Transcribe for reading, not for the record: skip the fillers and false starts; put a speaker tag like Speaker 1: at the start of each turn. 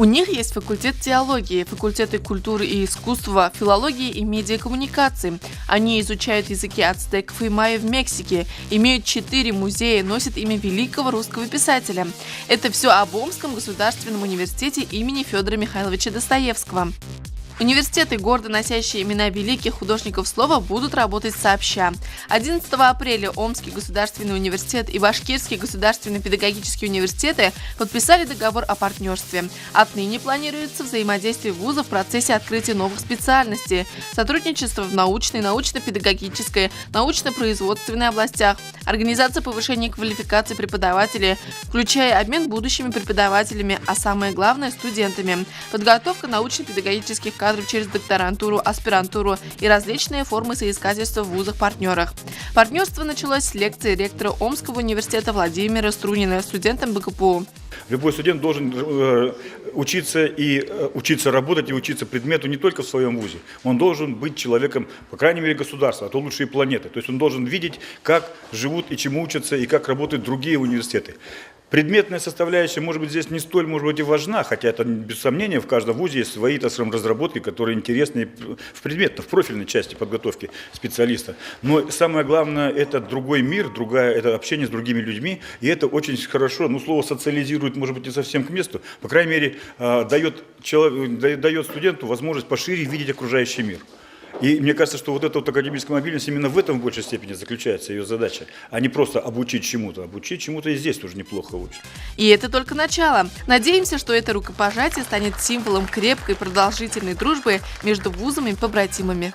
Speaker 1: У них есть факультет теологии, факультеты культуры и искусства, филологии и медиакоммуникации. Они изучают языки ацтеков и майя в Мексике, имеют 4 музея, носят имя великого русского писателя. Это все об Омском государственном университете имени Федора Михайловича Достоевского. Университеты, гордо носящие имена великих художников слова, будут работать сообща. 11 апреля Омский государственный университет и Башкирский государственный педагогический университеты подписали договор о партнерстве. Отныне планируется взаимодействие вузов в процессе открытия новых специальностей, сотрудничество в научной, научно-педагогической, научно-производственной областях, организация повышения квалификации преподавателей, включая обмен будущими преподавателями, а самое главное – студентами, подготовка научно-педагогических кадров через докторантуру, аспирантуру и различные формы соискательства в вузах-партнерах. Партнерство началось с лекции ректора Омского университета Владимира Струнина студентам БКПУ.
Speaker 2: Любой студент должен учиться работать и учиться предмету не только в своем вузе. Он должен быть человеком, по крайней мере, государства, а то лучше и планеты. То есть он должен видеть, как живут и чему учатся, и как работают другие университеты. Предметная составляющая, может быть, здесь не столь, может быть, и важна, хотя это, без сомнения, в каждом вузе есть свои, так скажем, разработки, которые интересны в предметной, в профильной части подготовки специалиста. Но самое главное, это другой мир, это общение с другими людьми, и это очень хорошо, слово социализирует, может быть, не совсем к месту, по крайней мере, дает студенту возможность пошире видеть окружающий мир. И мне кажется, что вот эта академическая мобильность именно в этом в большей степени заключается ее задача, а не просто обучить чему-то. Обучить чему-то и здесь тоже неплохо учат.
Speaker 1: И это только начало. Надеемся, что это рукопожатие станет символом крепкой продолжительной дружбы между вузами и побратимами.